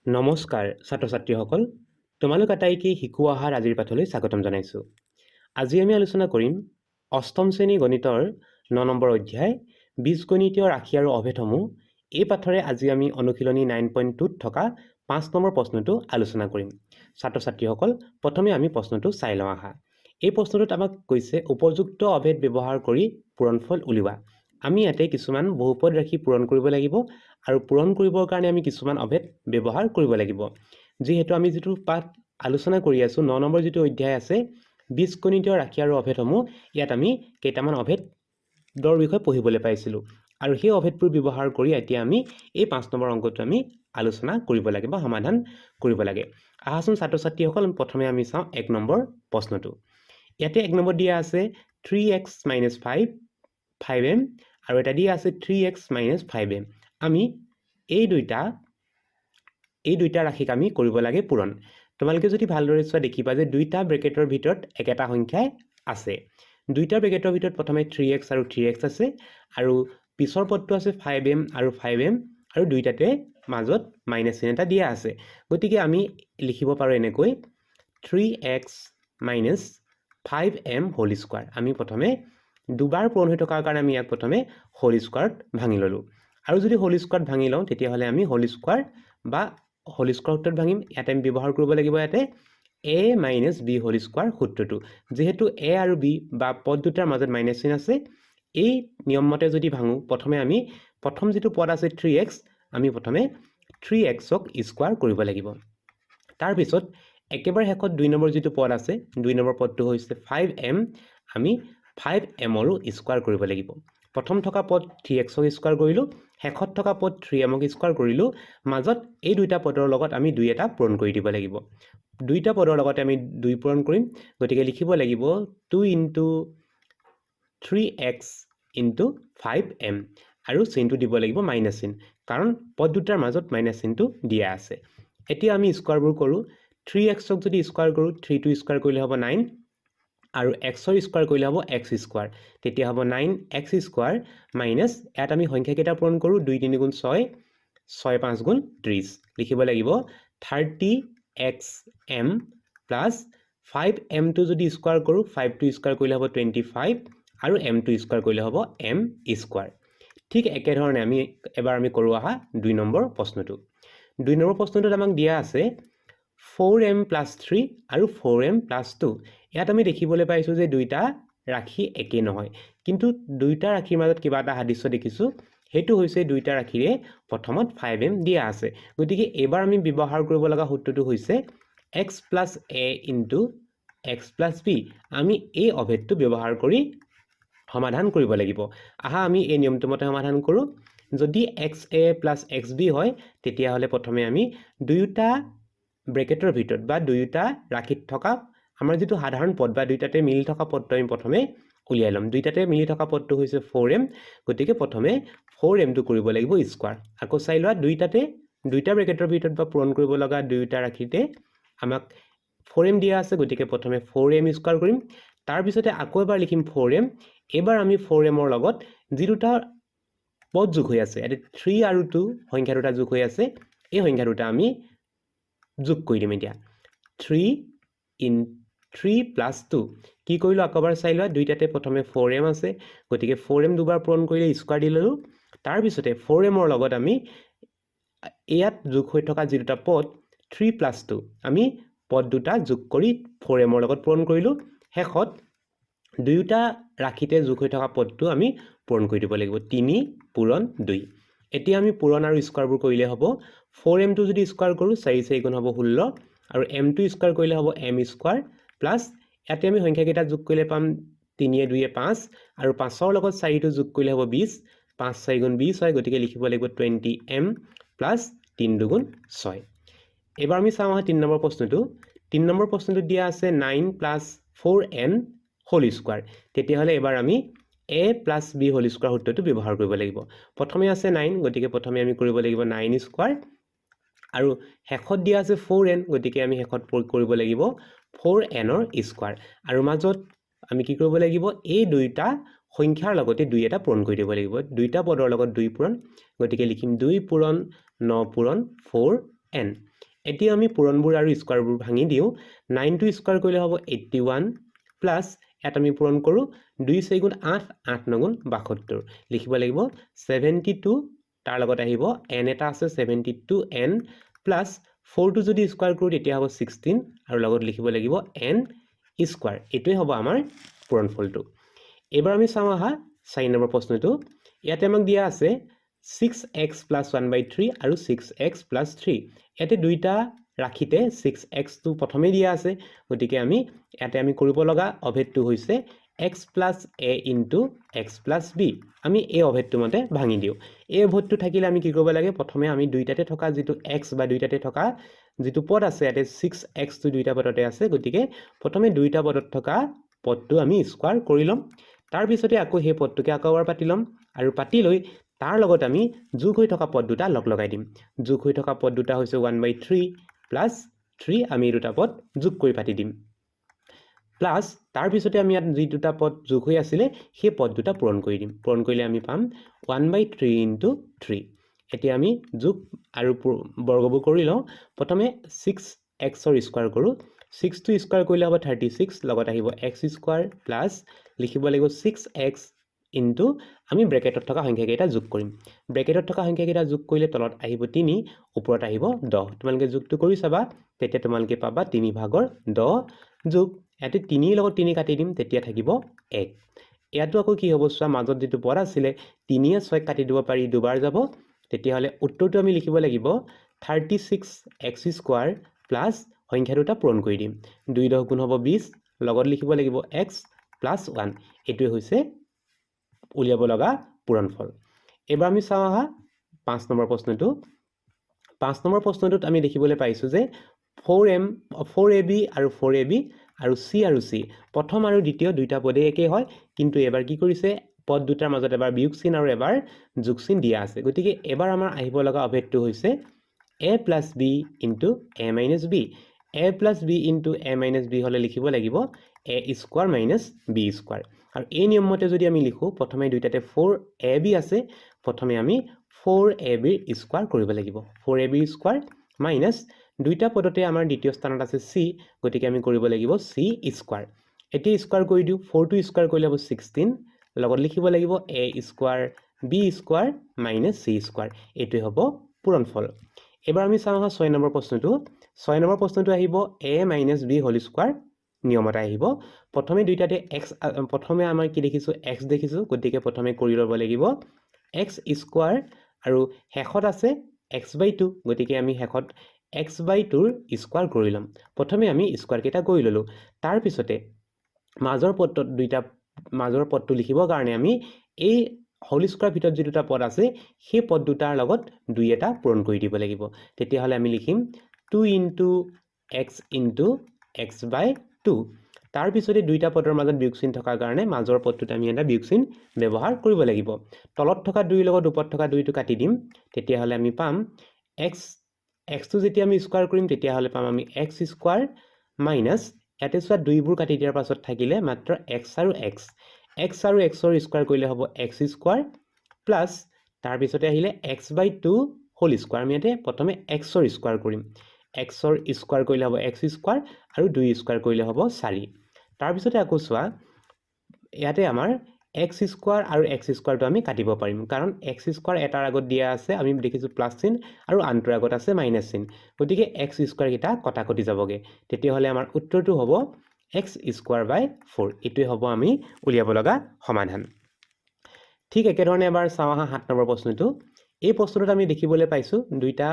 নমস্কাৰ ছাত্ৰ ছাত্ৰীসকল, তোমালোক আটাইকে শিকু আহাৰ আজিৰ পাঠলৈ স্বাগতম জনাইছোঁ। আজি আমি আলোচনা কৰিম অষ্টম শ্ৰেণী গণিতৰ ৯ নম্বৰ অধ্যায় বীজগণিতীয় ৰাশি আৰু অভেদসমূহ। এই পাঠৰে আজি আমি অনুশীলনী 9.2ত থকা 5 নম্বৰ প্ৰশ্নটো আলোচনা কৰিম। ছাত্ৰ ছাত্ৰীসকল, প্ৰথমে আমি প্ৰশ্নটো চাই লওঁ আহা। এই প্ৰশ্নটোত আমাক কৈছে উপযুক্ত অভেদ ব্যৱহাৰ কৰি পূৰণফল উলিওৱা। আমি ইয়াতে কিছুমান বহুপদ ৰাশি পূৰণ কৰিব লাগিব আৰু পূৰণ কৰিবৰ কাৰণে আমি কিছুমান অভেদ ব্যৱহাৰ কৰিব লাগিব। যিহেতু আমি যিটো পাঠ আলোচনা কৰি আছোঁ 9 নম্বৰ যিটো অধ্যায় আছে বীজগণিতীয় ৰাশি আৰু অভেদসমূহ, ইয়াত আমি কেইটামান অভেদৰ বিষয়ে পঢ়িবলৈ পাইছিলোঁ আৰু সেই অভেদবোৰ ব্যৱহাৰ কৰি এতিয়া আমি এই 5 নম্বৰ অংকটো আমি আলোচনা কৰিব লাগে বা সমাধান কৰিব লাগে। আহাচোন ছাত্ৰ ছাত্ৰীসকল, প্ৰথমে আমি চাওঁ 1 নম্বৰ প্ৰশ্নটো। ইয়াতে 1 নম্বৰ দিয়া আছে 3x - 5m আৰু এটা দিয়া আছে 3x - 5m। আমি এই দুইটা ৰাশিক আমি কৰিব লাগে পূৰণ। তোমালোকে যদি ভালদৰে চোৱা দেখিবা যে দুইটা ব্ৰেকেটৰ ভিতৰত একেটা সংখ্যাই আছে। দুইটা ব্ৰেকেটৰ ভিতৰত প্ৰথমে 3x আৰু 3x আছে আৰু পিছৰ পদটো আছে 5m আৰু 5m আৰু দুইটাতে মাজত মাইনাছ চিন এটা দিয়া আছে। গতিকে আমি লিখিব পাৰোঁ এনেকৈ 3x - 5m হোল স্কোৱাৰ। আমি প্ৰথমে দুবাৰ পূৰণ হৈ থকাৰ কাৰণে আমি ইয়াক প্ৰথমে হোল স্কোৱাৰত ভাঙি ল'লোঁ। আৰু যদি হোল স্কোৱাৰত ভাঙি লওঁ তেতিয়াহ'লে আমি হোল স্কোৱাৰ বা হোল স্কোৱাৰ সূত্ৰত ভাঙিম। ইয়াতে আমি ব্যৱহাৰ কৰিব লাগিব ইয়াতে a - b হোল স্কোৱাৰ সূত্ৰটো। যিহেতু a আৰু b বা পদ দুটাৰ মাজত মাইনাছ চিন আছে, এই নিয়মমতে যদি ভাঙোঁ, প্ৰথমে আমি প্ৰথম যিটো পদ আছে 3x, আমি প্ৰথমে 3xক স্কোৱাৰ কৰিব লাগিব। তাৰপিছত একেবাৰে শেষত 2 নম্বৰ যিটো পদ আছে, 2 নম্বৰ পদটো হৈছে 5m, আমি 5mৰো স্কোৱাৰ কৰিব লাগিব। প্ৰথম থকা পদ 3xক স্কোৱাৰ কৰিলোঁ, শেষত থকা পদ 3mক স্কোৱাৰ কৰিলোঁ। মাজত এই দুইটা পদৰ লগত আমি 2 এটা পূৰণ কৰি দিব লাগিব। দুইটা পদৰ লগতে আমি 2 পূৰণ কৰিম, গতিকে লিখিব লাগিব 2 × 3x × 5m আৰু চিনটো দিব লাগিব মাইনাছ চিন, কাৰণ পদ দুটাৰ মাজত মাইনাছ চিনটো দিয়া আছে। এতিয়া আমি স্কোৱাৰবোৰ কৰোঁ। 3xক যদি স্কোৱাৰ কৰোঁ, 3টো স্কোৱাৰ কৰিলে হ'ব 9 আৰু xৰ স্কোৱাৰ কৰিলে হ'ব x স্কোৱাৰ। তেতিয়া হ'ব 9x স্কোৱাৰ মাইনাছ, ইয়াত আমি সংখ্যা কেইটা পূৰণ কৰোঁ, 2 × 3 = 6, 6 × 5 = 30। লিখিব লাগিব 30xm প্লাছ 5mটো যদি স্কোৱাৰ কৰোঁ, 5টো স্কোৱাৰ কৰিলে হ'ব 25 আৰু mটো স্কোৱাৰ কৰিলে হ'ব m স্কোৱাৰ। ঠিক একেধৰণে এবাৰ আমি কৰোঁ আহা 2 নম্বৰ প্ৰশ্নটো। 2 নম্বৰ প্ৰশ্নটোত আমাক দিয়া আছে 4m + 3 আৰু 4m + 2। ইয়াত আমি দেখিবলৈ পাইছোঁ যে দুইটা ৰাশি একেই নহয়, কিন্তু দুইটা ৰাশিৰ মাজত কিবা এটা সাদৃশ্য দেখিছোঁ। সেইটো হৈছে দুইটা ৰাশিৰে প্ৰথমত 5m দিয়া আছে। গতিকে এইবাৰ আমি ব্যৱহাৰ কৰিব লগা সূত্ৰটো হৈছে x + a × x + b। আমি এই অভেদটো ব্যৱহাৰ কৰি সমাধান কৰিব লাগিব। আহা আমি এই নিয়মটো মতে সমাধান কৰোঁ। যদি xa + xb হয়, তেতিয়াহ'লে প্ৰথমে আমি দুয়োটা ব্ৰেকেটৰ ভিতৰত বা দুয়োটা ৰাশিত থকা আমাৰ যিটো সাধাৰণ পদ বা দুইটাতে মিলি থকা পদটো আমি প্ৰথমে উলিয়াই ল'ম। দুইটাতে মিলি থকা পদটো হৈছে 4m, গতিকে প্ৰথমে 4mটো কৰিব লাগিব স্কোৱাৰ। আকৌ চাই লোৱা, দুইটা ব্ৰেকেটৰ ভিতৰত বা পূৰণ কৰিব লগা দুয়োটা ৰাশিতে আমাক 4m দিয়া আছে, গতিকে প্ৰথমে 4m স্কোৱাৰ কৰিম। তাৰপিছতে আকৌ এবাৰ লিখিম 4m। এইবাৰ আমি 4mৰ লগত যি দুটা পদ যোগ হৈ আছে, ইয়াতে 3 আৰু 2 সংখ্যা দুটা যোগ হৈ আছে, এই সংখ্যা দুটা আমি যোগ কৰি দিম। এতিয়া 3 × 3 + 2 কি কৰিলোঁ আকৌ এবাৰ চাই লোৱা, দুইটাতে প্ৰথমে 4m আছে, গতিকে 4m দুবাৰ পূৰণ কৰিলে স্কোৱাৰ দি ল'লোঁ। তাৰপিছতে 4mৰ লগত আমি ইয়াত যোগ হৈ থকা যি দুটা পদ 3 + 2, আমি পদ দুটা যোগ কৰি 4mৰ লগত পূৰণ কৰিলোঁ। শেষত দুয়োটা ৰাশিতে যোগ হৈ থকা পদটো আমি পূৰণ কৰি দিব লাগিব, 3 × 2। এতিয়া আমি পূৰণ আৰু স্কোৱাৰবোৰ কৰিলে হ'ব 4mটো যদি স্কোৱাৰ কৰোঁ, 4 × 4 = 16 আৰু mটো স্কোৱাৰ কৰিলে হ'ব m স্কোৱাৰ প্লাছ ইয়াতে আমি সংখ্যাকেইটা যোগ কৰিলে পাম 3 × 2 = 5 আৰু 5ৰ লগত 4টো যোগ কৰিলে হ'ব 20, 5 × 4 = 20 হয়, গতিকে লিখিব লাগিব 20m প্লাছ 3 × 2 = 6। এবাৰ আমি চাওঁ 3 নম্বৰ প্ৰশ্নটো। 3 নম্বৰ প্ৰশ্নটোত দিয়া আছে 9 + 4n হোল স্কোৱাৰ। তেতিয়াহ'লে এবাৰ আমি a + b হোল স্কোৱাৰ সূত্ৰটো ব্যৱহাৰ কৰিব লাগিব। প্ৰথমে আছে 9, গতিকে প্ৰথমে আমি কৰিব লাগিব 9 স্কোৱাৰ আৰু শেষত দিয়া আছে 4n, গতিকে আমি শেষত কৰিব লাগিব 4nৰ স্কোৱাৰ। আৰু মাজত আমি কি কৰিব লাগিব, এই দুইটা সংখ্যাৰ লগতে 2 এটা পূৰণ কৰি দিব লাগিব। দুইটা পদৰ লগত 2 পূৰণ, গতিকে লিখিম 2 × 9 × 4n। এতিয়া আমি পূৰণবোৰ আৰু স্কোৱাৰবোৰ ভাঙি দিওঁ 9 টো স্কোৱাৰ কৰিলে হ'ব 81 প্লাছ ইয়াত আমি পূৰণ কৰোঁ 2 4 গুণ 8 8 9 গুণ 72 লিখিব লাগিব 72 তাৰ লগত আহিব n এটা আছে 72 n প্লাছ 4 টো যদি স্কোৱাৰ কৰোঁ তেতিয়া হ'ব 16 আৰু লগত লিখিব লাগিব n স্কোৱাৰ এটোই হ'ব আমাৰ পূৰণফলটো এবাৰ আমি চাওঁ আহা 4 নম্বৰ প্ৰশ্নটো ইয়াতে আমাক দিয়া আছে 6x plus 1/3 আৰু 6x plus 3 ইয়াতে দুইটা ৰাখিতে 6x টো প্ৰথমে দিয়া আছে গতিকে আমি ইয়াতে আমি কৰিব লগা অভেদটো হৈছে x plus a into x plus b আমি এই অভেদটো মতে ভাঙি দিও এই অভেদটো থাকিলে আমি কি কৰিব লাগে প্ৰথমে আমি দুইটাতে থকা যেটো x বা দুইটাতে থকা যেটো পদ আছে ইয়াতে 6x টো দুইটা পদতে আছে গতিকে প্ৰথমে দুইটা পদত থকা পদটো আমি স্কয়াৰ কৰি লম তাৰ পিছতে আকৌ সেই পদটোকে আকৌ এবাৰ পাতি লম আৰু পাতি লৈ তাৰ লগত আমি যোগ হৈ থকা পদ দুটা লগ লগাই দিম যোগ হৈ থকা পদ দুটা হৈছে 1/3 প্লাস 3 আমি এই দুটা পদ যোগ কৰি পাতি দিম প্লাস তাৰ পিছতে আমি ইয়াত যি দুটা পদ যোগ হৈ আছিল সেই পদ দুটা পূৰণ কৰি দিম পূৰণ কৰিলে আমি পাম 1/3 * 3 এতিয়া আমি যোগ আৰু বৰ্গবোৰ কৰি লওঁ প্ৰথমে 6x ৰ স্কয়াৰ কৰো 6 টো স্কয়াৰ কৰিলে হ'ব 36 লগত আহিব x স্কয়াৰ প্লাস লিখিব লাগিব 6x ইনটু আমি ব্ৰেকেটত থকা সংখ্যাকেইটা যোগ কৰিম ব্ৰেকেটত থকা সংখ্যাকেইটা যোগ কৰিলে তলত আহিব 3 ওপৰত আহিব 10 তোমালোকে যোগটো কৰি চাবা তেতিয়া তোমালোকে পাবা 3 ভাগৰ 10 যোগ এতে 3 লগত 3 কাটি দিম তেতিয়া থাকিব 1 ইয়াতো আকৌ কি হ'ব চোৱা মাজত যেটো পদ আছিল 3 এ 6 কাটি দিব পাৰি দুবাৰ যাব তেতিয়া হলে উত্তৰটো আমি লিখিব লাগিব 36x স্কয়াৰ প্লাস সংখ্যা দুটা পূৰণ কৰি দিম 2 10 গুণ হ'ব 20 লগত লিখিব লাগিব x প্লাস 1 এটোই হৈছে উলিয়াব লগা পূৰণফল এবাৰ আমি চাওঁ আহা 5 নম্বৰ প্ৰশ্নটো 5 নম্বৰ প্ৰশ্নটোত আমি দেখিবলৈ পাইছো যে 4ab আৰু 4ab আৰু c আৰু c প্ৰথম আৰু দ্বিতীয় দুইটা পদে একে হয় কিন্তু এবাৰ কি কৰিছে পদ দুটাৰ মাজত এবাৰ বিয়োগ চিন আৰু এবাৰ যোগ চিন দিয়া আছে গতিকে এবাৰ আমাৰ আহিব লগা অভেদটো হৈছে a plus b into a minus b a plus b into a minus b হলে লিখিব লাগিব a square minus b square আৰু এই নিয়মমতে যদি আমি লিখো প্ৰথমে দুইটাতে 4ab আছে প্ৰথমে আমি 4ab স্কয়াৰ কৰিব লাগিব 4ab স্কয়াৰ minus দুইটা পদতে আমাৰ দ্বিতীয় স্থানত আছে c গতিকে আমি কৰিব লাগিব c স্কয়াৰ এটি স্কয়াৰ কৰি দিও 4 টো স্কয়াৰ কৰিলে হ'ব 16 লগত লিখিব লাগিব a square b square minus c square এটোই হ'ব পূৰণফল এবাৰ আমি চাওঁ 6 নম্বৰ প্ৰশ্নটো 6 নম্বৰ প্ৰশ্নটো আহিব a minus b whole square নিয়মত আহিব প্ৰথমে দুইটাতে x প্ৰথমে আমাৰ কি দেখিছো x দেখিছো গতিকে প্ৰথমে কৰি ল'ব লাগিব x স্কয়াৰ আৰু হেখত আছে x/2 গতিকে আমি হেখত x/2 ৰ স্কয়াৰ কৰি লম প্ৰথমে আমি স্কয়াৰ কেটা কৰি ললো তাৰ পিছতে মাজৰ পদটো দুইটা মাজৰ পদটো লিখিবৰ কাৰণে আমি এই হোল স্কয়াৰ ভিতৰত যে দুটা পদ আছে সেই পদ দুটাৰ লগত দুই এটা পূৰণ কৰি দিব লাগিব তেতিয়া হলে আমি লিখিম 2 * x * x/2 তাৰ পিছতে দুইটা পদৰ মাজত বিয়োগ চিন থকাৰ কাৰণে মাজৰ পদটোত আমি এটা বিয়োগ চিন ব্যৱহাৰ কৰিব লাগিব তলত থকা 2 লগত ওপৰত থকা 2 টো কাটি দিম তেতিয়া হলে আমি পাম x টো যেতিয়া আমি স্কয়াৰ কৰিম তেতিয়া হলে পাম আমি x স্কয়াৰ মাইনাস ইয়াতে সোৱা 2 বোৰ কাটি দিয়াৰ পাছত থাকিলে মাত্ৰ x আৰু x আৰু x ৰ স্কয়াৰ কৰিলে হ'ব x স্কয়াৰ প্লাস তাৰ পিছতে আহিলে x/2 হোল স্কয়াৰ আমি ইয়াতে প্ৰথমে x ৰ স্কয়াৰ কৰিম x ৰ স্কয়াৰ কৰিলে হ'ব x স্কয়াৰ আৰু 2 স্কয়াৰ কৰিলে হ'ব 4 তাৰ পিছতে আকৌ সোৱা ইয়াতে আমাৰ x স্কয়াৰ আৰু x স্কয়াৰটো আমি কাটিব পাৰিম কাৰণ x স্কয়াৰ এটাৰ আগত দিয়া আছে আমি দেখিছো প্লাস চিন আৰু আনটোৰ আগত আছে মাইনাস চিন গতিকে x স্কয়াৰ কিটা কটাকটি যাবগে তেতিয়া হলে আমাৰ উত্তৰটো হ'ব x স্কয়াৰ বাই 4 এটোই হ'ব আমি উলিয়াব লগা সমাধান ঠিক একে ধৰণে এবাৰ চাওঁ 7 নম্বৰ প্ৰশ্নটো এই প্ৰশ্নটোত আমি দেখিবলৈ পাইছো দুইটা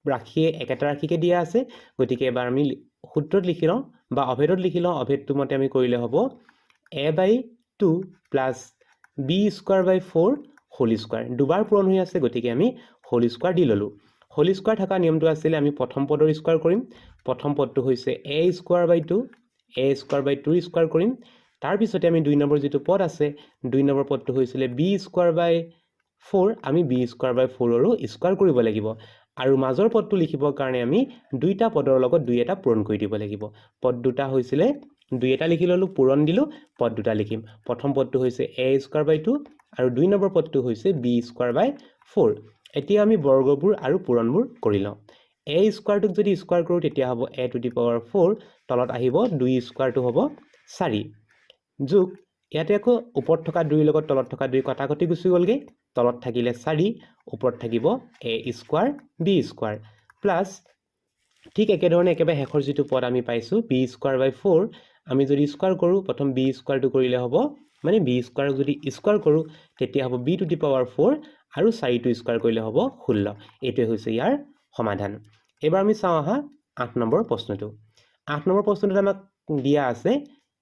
ৰাখিয়ে একেটা ৰাখিকে দিয়া আছে গতিকে এবাৰ আমি সূত্ৰত লিখি লওঁ বা অভেদত লিখি লওঁ অভেদটো মতে আমি কৰিলে হ'ব a/2 plus b স্কয়াৰ বাই 4 হোল স্কয়াৰ দুবাৰ পূৰণ হৈ আছে গতিকে আমি হোল স্কয়াৰ দি ললো হোল স্কয়াৰ থকা নিয়মটো আছিল আমি প্ৰথম পদৰ স্কয়াৰ কৰিম প্ৰথম পদটো হৈছে a square by 2 a square by 2 square কৰিম তাৰ পিছতে আমি 2 নম্বৰ যেটো পদ আছে 2 নম্বৰ পদটো হৈছিল b স্কয়াৰ বাই 4 আমি b স্কয়াৰ বাই 4 ৰো স্কয়াৰ কৰিব লাগিব আৰু মাজৰ পদটো লিখিবৰ কাৰণে আমি দুইটা পদৰ লগত দুই এটা পূৰণ কৰি দিব লাগিব পদ দুটা হৈছিল দুই এটা লিখি ললো পূৰণ দিলো পদ দুটা লিখিম প্ৰথম পদটো হৈছে a স্কয়াৰ বাই 2 আৰু 2 নম্বৰ পদটো হৈছে b স্কয়াৰ বাই 4 এতিয়া আমি বৰ্গবোৰ আৰু পূৰণবোৰ কৰি লওঁ a স্কোৱাৰটোক যদি স্কোৱাৰ কৰোঁ তেতিয়া হ'ব a টু দি পাৱাৰ 4 তলত আহিব 2 স্কোৱাৰটো হ'ব 4 যোগ ইয়াতে আকৌ ওপৰত থকা 2 লগত তলত থকা 2 কটাকটি গুচি গ'লগে তলত থাকিলে 4 ওপৰত থাকিব a square b square plus ঠিক একেধৰণে একেবাৰে শেষৰ যিটো পদ আমি পাইছোঁ b স্কোৱাৰ বাই 4 আমি যদি স্কোৱাৰ কৰোঁ প্ৰথম b স্কোৱাৰটো কৰিলে হ'ব মানে b স্কোৱাৰক যদি স্কোৱাৰ কৰোঁ তেতিয়া হ'ব b টু দি পাৱাৰ 4 আৰু 4টো স্কোৱাৰ কৰিলে হ'ব 16 এইটোৱে হৈছে ইয়াৰ সমাধান এবাৰ আমি চাওঁ আহা 8 নম্বৰ প্ৰশ্নটো 8 নম্বৰ প্ৰশ্নটোত আমাক দিয়া আছে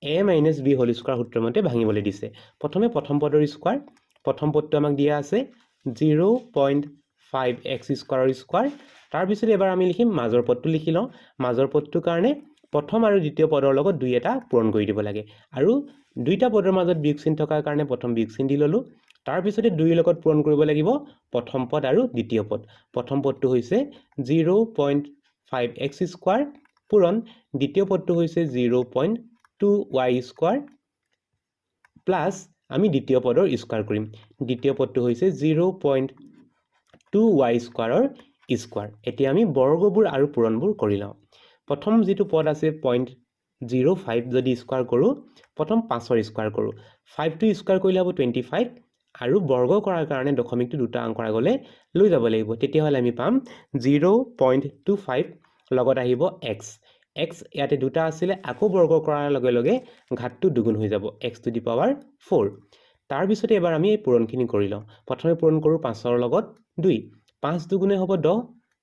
a minus b whole square সূত্ৰমতে ভাঙিবলৈ দিছে প্ৰথমে প্ৰথম পদৰ স্কোৱাৰ প্ৰথম পদটো আমাক দিয়া আছে 0.5x স্কোৱাৰৰ স্কোৱাৰ তাৰপিছত এবাৰ আমি লিখিম মাজৰ পদটো লিখি লওঁ মাজৰ পদটোৰ কাৰণে প্ৰথম আৰু দ্বিতীয় পদৰ লগত দুই এটা পূৰণ কৰি দিব লাগে আৰু দুইটা পদৰ মাজত বিয়োগ চিন থকাৰ কাৰণে প্ৰথম বিয়োগ চিন দি ল'লোঁ তাৰপিছতে 2 লগত পূৰণ কৰিব লাগিব প্ৰথম পদ আৰু দ্বিতীয় পদ প্ৰথম পদটো হৈছে 0.5x স্কোৱাৰ পূৰণ দ্বিতীয় পদটো হৈছে 0.2y স্কোৱাৰ প্লাছ আমি দ্বিতীয় পদৰ স্কোৱাৰ কৰিম দ্বিতীয় পদটো হৈছে 0.2y স্কোৱাৰৰ স্কোৱাৰ এতিয়া আমি বৰ্গবোৰ আৰু পূৰণবোৰ কৰি লওঁ প্ৰথম যিটো পদ আছে 0.05 যদি স্কোৱাৰ কৰোঁ প্ৰথম 5ৰ স্কোৱাৰ কৰোঁ 5টো স্কোৱাৰ কৰিলে হ'ব 25 আৰু বৰ্গ কৰাৰ কাৰণে দশমিকটো দুটা অংক আগলৈ লৈ যাব লাগিব তেতিয়াহ'লে আমি পাম 0.25 লগত আহিব x x ইয়াতে দুটা আছিলে আকৌ বৰ্গ কৰাৰ লগে লগে ঘাতটো দুগুণ হৈ যাব x টু দি পাৱাৰ 4 তাৰপিছতে এবাৰ আমি এই পূৰণখিনি কৰি লওঁ প্ৰথমে পূৰণ কৰোঁ 5ৰ লগত 2 5 দুগুণে হ'ব 10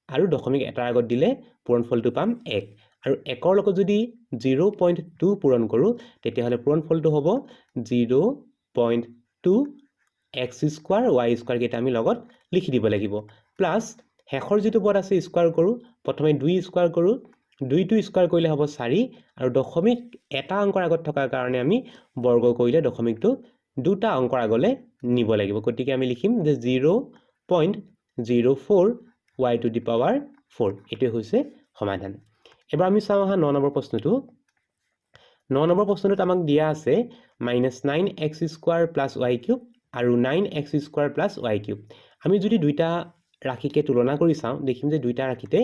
আৰু দশমিক এটাৰ আগত দিলে পূৰণফলটো পাম 1 আৰু 1ৰ লগত যদি 0.2 পূৰণ কৰোঁ তেতিয়াহ'লে পূৰণফলটো হ'ব 0.2 x স্কোৱাৰ y স্কোৱাৰ কেইটা আমি লগত লিখি দিব লাগিব প্লাছ শেষৰ যিটো পদ আছে স্কোৱাৰ কৰোঁ প্ৰথমে 2 স্কোৱাৰ কৰোঁ 2টো স্কোৱাৰ কৰিলে হ'ব 4 আৰু দশমিক এটা অংকৰ আগত থকাৰ কাৰণে আমি বৰ্গ কৰিলে দশমিকটো দুটা অংকৰ আগলৈ নিব লাগিব গতিকে আমি লিখিম যে 0.04 y টু দি পাৱাৰ 4 এইটোৱে হৈছে সমাধান এবাৰ আমি চাওঁ আহা 9 নম্বৰ প্ৰশ্নটো 9 নম্বৰ প্ৰশ্নটোত আমাক দিয়া আছে -9x square plus y cube আৰু 9x square plus y cube আমি যদি দুইটা ৰাশিকে তুলনা কৰি চাওঁ দেখিম যে দুইটা ৰাশিতে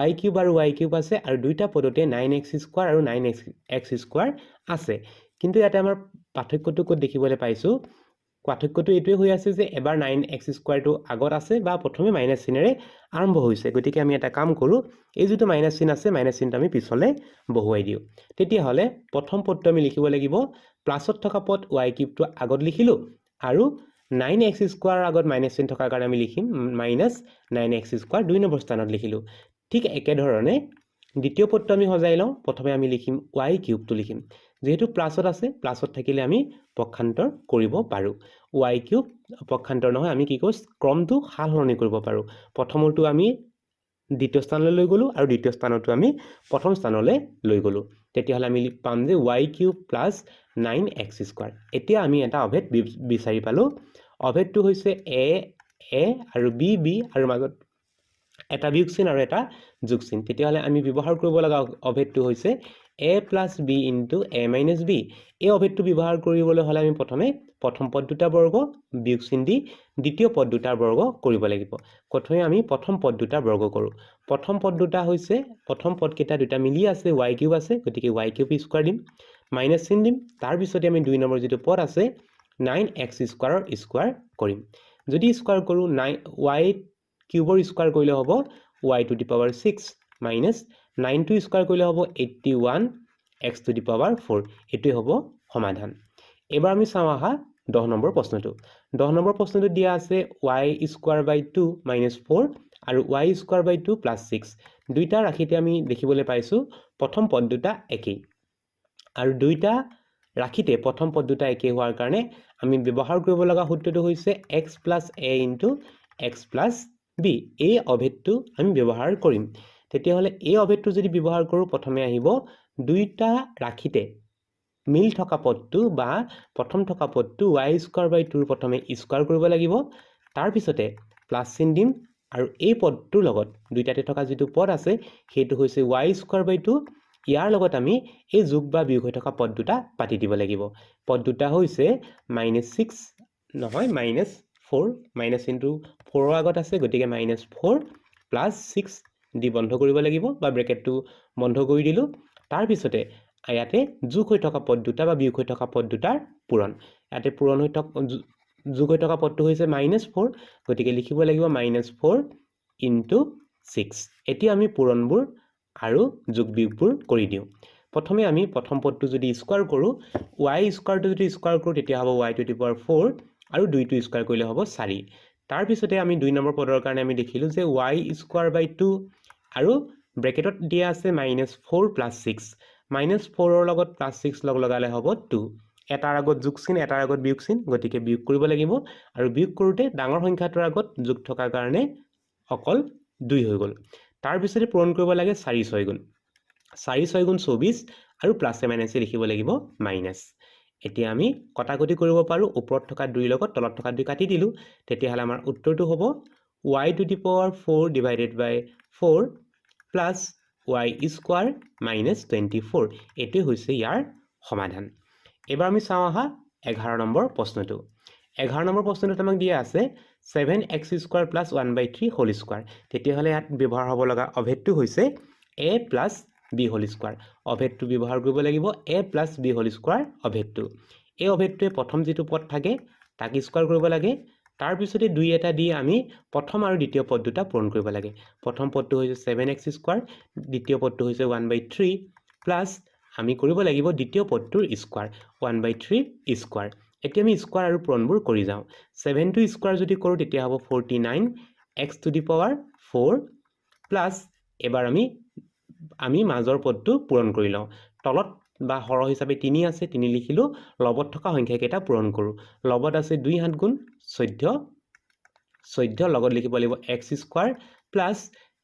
y কিউব আৰু y কিউব আছে আৰু দুইটা পদতে 9x স্কোৱাৰ আৰু 9x স্কোৱাৰ আছে কিন্তু ইয়াতে আমাৰ পাৰ্থক্যটো ক'ত দেখিবলৈ পাইছোঁ পাৰ্থক্যটো এইটোৱে হৈ আছে যে এবাৰ 9x স্কোৱাৰটো আগত আছে বা প্ৰথমে মাইনাছ চিনেৰে আৰম্ভ হৈছে গতিকে আমি এটা কাম কৰোঁ এই যিটো মাইনাছ চিন আছে মাইনাছ চিনটো আমি পিছলৈ বহুৱাই দিওঁ তেতিয়াহ'লে প্ৰথম পদটো আমি লিখিব লাগিব প্লাছত থকা পদ y কিউবটো আগত লিখিলোঁ আৰু 9x স্কোৱাৰৰ আগত মাইনাছ চিন থকাৰ কাৰণে আমি লিখিম -9x স্কোৱাৰ 2 নম্বৰ স্থানত লিখিলোঁ ঠিক একেধৰণে দ্বিতীয় পদটো আমি সজাই লওঁ প্ৰথমে আমি লিখিম y কিউবটো লিখিম যেহেতু প্লাছত আছে প্লাছত থাকিলে আমি পক্ষান্তৰ কৰিব পাৰোঁ y কিউব পক্ষান্তৰ নহয় আমি কি কৰোঁ ক্ৰমটো সাল সলনি কৰিব পাৰোঁ প্ৰথমৰটো আমি দ্বিতীয় স্থানলৈ লৈ গ'লোঁ আৰু দ্বিতীয় স্থানতো আমি প্ৰথম স্থানলৈ লৈ গ'লোঁ তেতিয়াহ'লে আমি পাম যে y cube plus 9x square এতিয়া আমি এটা অভেদ বিচাৰি পালোঁ অভেদটো হৈছে a আৰু b আৰু মাজত এটা বিয়োগ চিন আৰু এটা যোগ চিন তেতিয়াহ'লে আমি ব্যৱহাৰ কৰিব লগা অভেদটো হৈছে a plus b into a minus b এই অভেদটো ব্যৱহাৰ কৰিবলৈ হ'লে আমি প্ৰথমে প্ৰথম পদ দুটা বৰ্গ বিয়োগ চিন দি দ্বিতীয় পদ দুটাৰ বৰ্গ কৰিব লাগিব প্ৰথমে আমি প্ৰথম পদ দুটা বৰ্গ কৰোঁ প্ৰথম পদ দুটা হৈছে প্ৰথম পদকেইটা দুটা মিলি আছে y কিউব আছে গতিকে y কিউব স্কোৱাৰ দিম মাইনাছ চিন দিম তাৰপিছতে আমি 2 নম্বৰ যিটো পদ আছে 9x স্কোৱাৰৰ স্কোৱাৰ কৰিম যদি স্কোৱাৰ কৰোঁ y কিউবৰ স্কোৱাৰ কৰিলে হ'ব y to the power 6 minus 9টো স্কোৱাৰ কৰিলে হ'ব 81 x টু দি পাৱাৰ 4 এইটোৱে হ'ব সমাধান এবাৰ আমি চাওঁ আহা 10 নম্বৰ প্ৰশ্নটো 10 নম্বৰ প্ৰশ্নটো দিয়া আছে y স্কোৱাৰ বাই 2 মাইনাছ 4 আৰু y স্কোৱাৰ বাই 2 প্লাছ 6 দুইটা ৰাশিতে আমি দেখিবলৈ পাইছোঁ প্ৰথম পদ দুটা একেই আৰু দুইটা ৰাশিতে প্ৰথম পদ দুটা একেই হোৱাৰ কাৰণে আমি ব্যৱহাৰ কৰিব লগা সূত্ৰটো হৈছে x plus a into x plus b এই অভেদটো আমি ব্যৱহাৰ কৰিম তেতিয়াহ'লে এই অভেদটো যদি ব্যৱহাৰ কৰোঁ প্ৰথমে আহিব দুইটা ৰাশিতে মিল থকা পদটো বা প্ৰথম থকা পদটো y স্কোৱাৰ বাই 2 প্ৰথমে স্কোৱাৰ কৰিব লাগিব তাৰপিছতে প্লাছ চিন দিম আৰু এই পদটোৰ লগত দুইটাতে থকা যিটো পদ আছে সেইটো হৈছে y স্কোৱাৰ বাই 2 ইয়াৰ লগত আমি এই যোগ বা বিয়োগ হৈ থকা পদ দুটা পাতি দিব লাগিব পদ দুটা হৈছে -6 নহয় -4 মাইনাছ ইনটু 4ৰ আগত আছে গতিকে -4 প্লাছ 6 দি বন্ধ কৰিব লাগিব বা ব্ৰেকেটটো বন্ধ কৰি দিলোঁ তাৰ পিছতে ইয়াতে যোগ হৈ থকা পদ দুটা বা বিয়োগ হৈ থকা পদ দুটাৰ পূৰণ ইয়াতে পূৰণ হৈ থকা যোগ হৈ থকা পদটো হৈছে -4 গতিকে লিখিব লাগিব -4 ইনটু 6 এতিয়া আমি পূৰণবোৰ আৰু যোগ বিয়োগবোৰ কৰি দিওঁ প্ৰথমে আমি প্ৰথম পদটো যদি স্কয়াৰ কৰো y স্কয়াৰটো যদি স্কয়াৰ কৰো তেতিয়া হ'ব y টু দি পাৱাৰ 4 আৰু 2 টো স্কয়াৰ কৰিলে হ'ব 4 তাৰ পিছতে আমি 2 নম্বৰ পদৰ কাৰণে আমি দেখিলো যে y স্কয়াৰ বাই 2 আৰু ব্ৰেকেটত দিয়া আছে -4 + 6 -4 ৰ লগত +6 লগ লগালে হ'ব 2 এটাৰ আগত যোগ চিন এটাৰ আগত বিয়োগ চিন গতিকে বিয়োগ কৰিব লাগিব আৰু বিয়োগ কৰোতে ডাঙৰ সংখ্যাটোৰ আগত যোগ থকাৰ কাৰণে অকল 2 হৈ গ'ল তাৰ পিছতে পূৰণ কৰিব লাগে 4 6 গুণ 4 6 গুণ 24 আৰু প্লাছে মাইনাছে লিখিব লাগিব মাইনাস এতিয়া আমি কটাকটি কৰিব পাৰো ওপৰত থকা 2 লগত তলত থকা 2 কাটি দিলো তেতিয়া হলে আমাৰ উত্তৰটো হ'ব y to the power 4 divided by 4 plus y square minus 24 এটো হৈছে ইয়াৰ সমাধান এবাৰ আমি চাওঁ আহা 11 নম্বৰ প্ৰশ্নটো 11 নম্বৰ প্ৰশ্নটোত আমাক দিয়া আছে 7x square plus 1/3 whole square তেতিয়া হলে ইয়াত ব্যৱহাৰ হ'ব লগা অভেদটো হৈছে a plus b whole square অভেদটো ব্যৱহাৰ কৰিব লাগিব a plus b whole square অভেদটো এই অভেদটোৱে প্ৰথম যেটো পদ থাকে তাক স্কয়াৰ কৰিব লাগে তাৰ পিছতে 2 এটা দি আমি প্ৰথম আৰু দ্বিতীয় পদ দুটা পূৰণ কৰিব লাগে প্ৰথম পদটো হৈছে 7x স্কয়াৰ দ্বিতীয় পদটো হৈছে 1/3 প্লাস আমি কৰিব লাগিব দ্বিতীয় পদটোৰ স্কয়াৰ 1/3 স্কয়াৰ এতিয়া আমি স্কয়াৰ আৰু পূৰণবোৰ কৰি যাওঁ 7 টো স্কয়াৰ যদি কৰো তেতিয়া হ'ব 49 x two the power 4 plus এবাৰ আমি মাজৰ পদটো পূৰণ কৰি লওঁ তলত বা হৰ হিচাপে 3 আছে 3 লিখিলো লবত থকা সংখ্যা কেইটা পূৰণ কৰো লবত আছে 2 7 গুণ 14 লগত লিখিব লাগিব x স্কয়াৰ প্লাস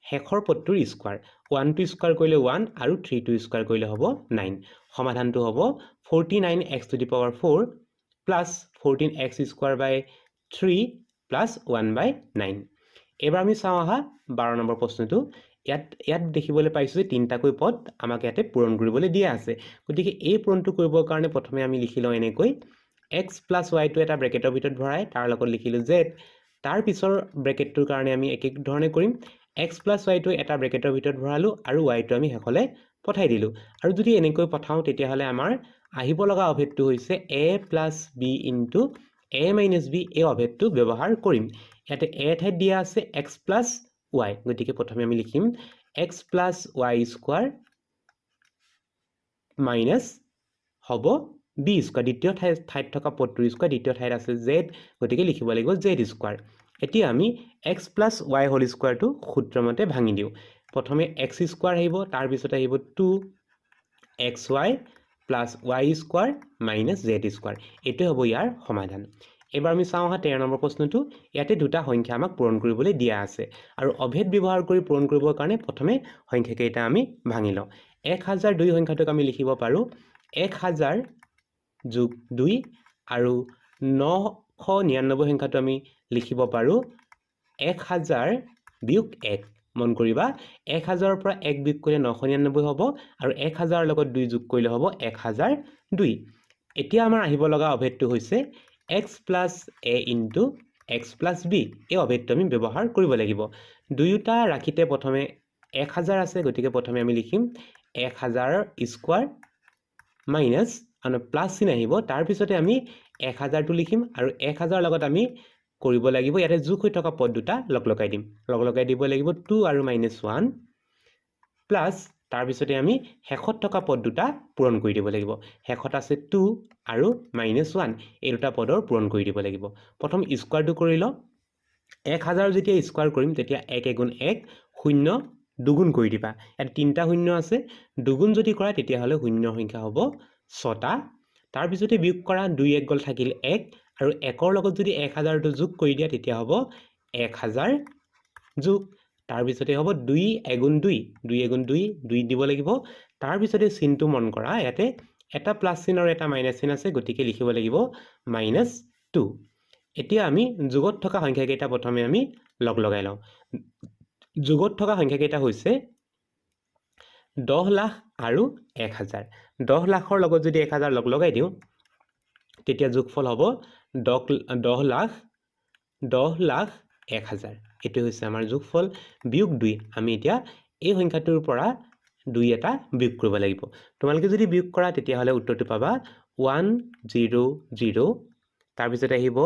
হেখৰ পদটোৰ স্কয়াৰ 1 টো স্কয়াৰ কৰিলে 1 আৰু 3 টো স্কয়াৰ কৰিলে হ'ব 9 সমাধানটো হ'ব 49x to the power 4 plus 14x square by 3 plus 1/9 এবাৰ আমি চাওঁ আহা 12 নম্বৰ প্ৰশ্নটো ইয়াত দেখিবলৈ পাইছো যে তিনটাকৈ পদ আমাক ইয়াতে পূৰণ কৰিবলৈ দিয়া আছে গতিকে এই পূৰণটো কৰিবৰ কাৰণে প্ৰথমে আমি লিখিলো এনেকৈ x + y টো এটা ব্ৰেকেটৰ ভিতৰত ভৰাই তাৰ লগত লিখিলো z তাৰ পিছৰ ব্ৰেকেটটোৰ কাৰণে আমি একেই ধৰণে কৰিম x + y টো এটা ব্ৰেকেটৰ ভিতৰত ভৰালো আৰু y টো আমি হেকলে পঠাই দিলো আৰু যদি এনেকৈ পঠাও তেতিয়া হলে আমাৰ আহিব লগা অভেদটো হৈছে a + b * a - b এই অভেদটো ব্যৱহাৰ কৰিম ইয়াতে a ঠাইত দিয়া আছে x + y গতিকে প্ৰথমে আমি লিখিম x + y স্কয়াৰ মাইনাস হ'ব b স্কয়াৰ দ্বিতীয় ঠাইত থকা পদটোৰ স্কয়াৰ দ্বিতীয় ঠাইত আছে z গতিকে লিখিব লাগিব z স্কয়াৰ এতিয়া আমি x + y হোল স্কয়াৰটো সূত্ৰমতে ভাঙি দিও প্ৰথমে x স্কয়াৰ আহিব তাৰ পিছত আহিব 2xy + y square minus z square এটো হ'ব ইয়াৰ সমাধান এবাৰ আমি চাওঁ হা 13 নম্বৰ প্ৰশ্নটো ইয়াতে দুটা সংখ্যা আমাক পূৰণ কৰিবলৈ দিয়া আছে আৰু অভেদ ব্যৱহাৰ কৰি পূৰণ কৰিবৰ কাৰণে প্ৰথমে সংখ্যা কেইটা আমি ভাঙি লওঁ 1002 সংখ্যাটোক আমি লিখিব পাৰো 1000 + 2 আৰু 999 সংখ্যাটো আমি লিখিব পাৰো 1000 - 1 মন কৰিবা 1000 ৰ পৰা 1 বিয়োগ কৰিলে 999 হ'ব আৰু 1000 লগত 2 যোগ কৰিলে হ'ব 1002 এতিয়া আমাৰ আহিব লগা অভেদটো হৈছে x + a * x + b এই অভেদটো আমি ব্যৱহাৰ কৰিব লাগিব দুয়োটা ৰাখিতে প্ৰথমে 1000 আছে গতিকে প্ৰথমে আমি লিখিম 1000 স্কয়াৰ মাইনাস আৰু প্লাস চিন আহিব তাৰ পিছতে আমি 1000 টো লিখিম আৰু 1000 লগত আমি কৰিব লাগিব ইয়াতে যোগ হৈ থকা পদ দুটা লগ লগাই দিম লগ লগাই দিব লাগিব 2 আৰু -1 প্লাস তাৰ পিছতে আমি হেখত থকা পদ দুটা পূৰণ কৰি দিব লাগিব হেখত আছে 2 আৰু -1 এই দুটা পদৰ পূৰণ কৰি দিব লাগিব প্ৰথম স্কয়াৰটো কৰি ল 1000 যেতিয়া স্কয়াৰ কৰিম তেতিয়া 1 * 1 0 দুগুণ কৰি দিবা ইয়াত তিনটা শূন্য আছে দুগুণ যদি কৰা তেতিয়া হলে শূন্য সংখ্যা হ'ব 6টা তাৰ পিছতে বিয়োগ কৰা 2 1 গল থাকিল 1 আৰু 1ৰ লগত যদি 1000 টো যোগ কৰি দিয়া তেতিয়া হ'ব 1000 যোগ তাৰ পিছতে হ'ব 2 * 2 2 * 2 2 দিব লাগিব তাৰ পিছতে চিনটো মন কৰা ইয়াতে এটা প্লাস চিন আৰু এটা মাইনাস চিন আছে গতিকে লিখিব লাগিব -2 এতিয়া আমি যোগত থকা সংখ্যা কেইটা প্ৰথমে আমি লগ লগাই লওঁ যোগত থকা সংখ্যা কেইটা হৈছে 10 লাখ আৰু 1000 10 লাখৰ লগত যদি 1000 লগ লগাই দিও তেতিয়া যোগফল হ'ব 10 লাখ 10 লাখ 1000 এটো হৈছে আমাৰ যোগফল বিয়োগ 2 আমি এতিয়া এই সংখ্যাটোৰ পৰা 2 এটা বিয়োগ কৰিব লাগিব তোমালোকে যদি বিয়োগ কৰা তেতিয়াহলে উত্তৰটো পাবা 100 তাৰ পিছতে আহিব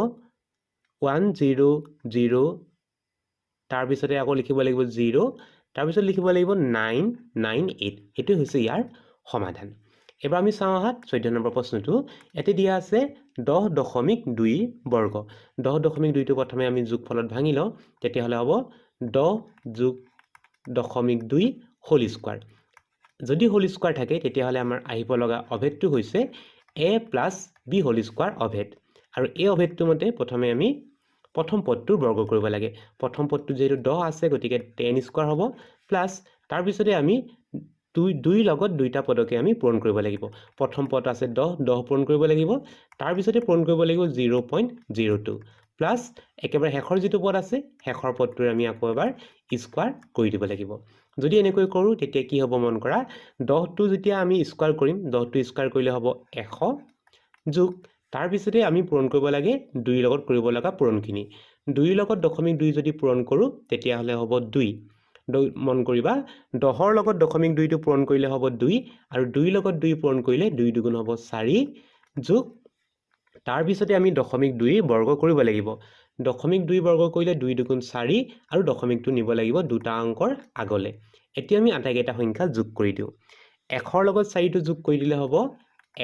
100 তাৰ পিছতে আকৌ লিখিব লাগিব 0 তাৰ পিছত লিখিব লাগিব 998 এটো হৈছে ইয়াৰ সমাধান এবাৰ আমি চাওঁ আহা 14 নম্বৰ প্ৰশ্নটো এতে দিয়া আছে 10.2 বৰ্গ 10.2 টো প্ৰথমে আমি যোগফলত ভাঙি লওঁ তেতিয়াহলে হ'ব 10.2 হোল স্কয়াৰ যদি হোল স্কয়াৰ থাকে তেতিয়াহলে আমাৰ আহিব লগা অভেদটো হৈছে a + b হোল স্কয়াৰ অভেদ আৰু এই অভেদটো মতে প্ৰথমে আমি প্ৰথম পদটোৰ বৰ্গ কৰিব লাগে প্ৰথম পদটো যেহেতু 10 আছে গতিকে 10 স্কয়াৰ হ'ব প্লাস তাৰ পিছতে আমি দুই লগত দুইটা পদকে আমি পূৰণ কৰিব লাগিব প্ৰথম পদ আছে 10 পূৰণ কৰিব লাগিব তাৰ পিছতে পূৰণ কৰিব লাগিব 0.02 প্লাস একেবাৰে শেষৰ যেটো পদ আছে শেষৰ পদটোৰ আমি আকৌ এবাৰ স্কয়াৰ কৰি দিব লাগিব যদি এনেকৈ কৰো তেতিয়া কি হ'ব মন কৰা 10 টো যেতিয়া আমি স্কয়াৰ কৰিম 10 টো স্কয়াৰ কৰিলে হ'ব 100 যোগ তাৰ পিছতে আমি পূৰণ কৰিব লাগে 2 লগত কৰিব লগা পূৰণখিনি 2 লগত 0.2 যদি পূৰণ কৰো তেতিয়া হলে হ'ব 2 মন কৰিবা 10ৰ লগত 0.2 টো পূৰণ কৰিলে হ'ব 2 আৰু 2 লগত 2 পূৰণ কৰিলে 2 দুগুণ হ'ব 4 যোগ তাৰ পিছতে আমি 0.2 বৰ্গ কৰিব লাগিব 0.2 বৰ্গ কৰিলে 2 দুগুণ 4 আৰু 0.2 নিব লাগিব দুটা অংকৰ আগলে এতিয়া আমি আটাইকেইটা সংখ্যা যোগ কৰি দিও 100ৰ লগত 4 টো যোগ কৰি দিলে হ'ব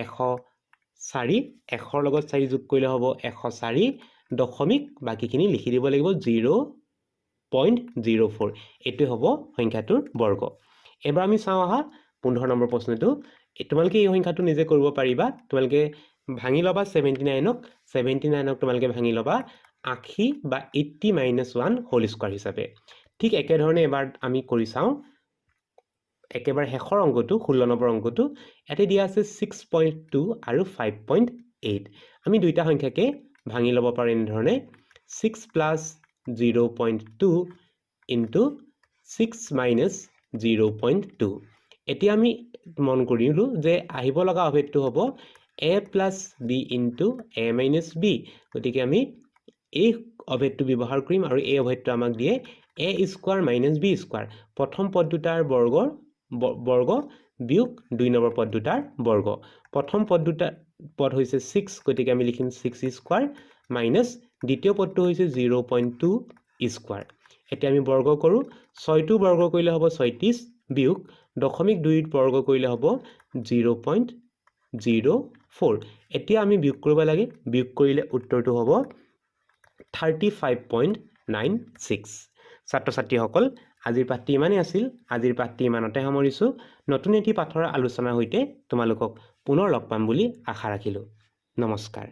104 100ৰ লগত 4 যোগ কৰিলে হ'ব 104 দশমিক বাকিখিনি লিখি দিব লাগিব 0.04 এটো হ'ব সংখ্যাটোৰ বৰ্গ এবাৰ আমি চাওঁ আহা 15 নম্বৰ প্ৰশ্নটো তোমালোকে এই সংখ্যাটো নিজে কৰিব পাৰিবা তোমালোকে ভাঙি লবা 79ক তোমালোকে ভাঙি লবা 80 বা 80 - 1 হোল স্কয়াৰ হিচাপে ঠিক একে ধৰণে এবাৰ আমি কৰি চাওঁ একেবাৰে শেষৰ অংকটো 16 নম্বৰ অংকটো এতে দিয়া আছে 6.2 আৰু 5.8 আমি দুইটা সংখ্যাকে ভাঙি লব পাৰো এনে ধৰণে 6 + 0.2 into 6 - 0.2 এতিয়া আমি মন কৰিলো যে আহিব লগা অভেদটো হ'ব a + b into a - b গতিকে আমি এই অভেদটো ব্যৱহাৰ কৰিম আৰু এই অভেদটো আমাক দিয়ে a স্কয়াৰ - b স্কয়াৰ প্ৰথম পদ দুটাৰ বৰ্গ বিয়োগ 2 নম্বৰ পদ দুটাৰ বৰ্গ প্ৰথম পদ হৈছে 6 গতিকে আমি লিখিম 6 স্কয়াৰ মাইনাস দ্বিতীয় পদটো হৈছে 0.2 স্কয়াৰ এতিয়া আমি বৰ্গ কৰো 6 টো বৰ্গ কৰিলে হ'ব 36 বিয়োগ 0.2 বৰ্গ কৰিলে হ'ব 0.04 এতিয়া আমি বিয়োগ কৰিব লাগে বিয়োগ কৰিলে উত্তৰটো হ'ব 35.96 ছাত্ৰ ছাত্ৰীসকল আজিৰ পাঠটি ইমানেই আছিল আজিৰ পাঠটি ইমানতে সামৰিছো নতুন এটি পাঠৰ আলোচনাৰ সৈতে তোমালোকক পুনৰ লগ পাম বুলি আশা ৰাখিলো নমস্কাৰ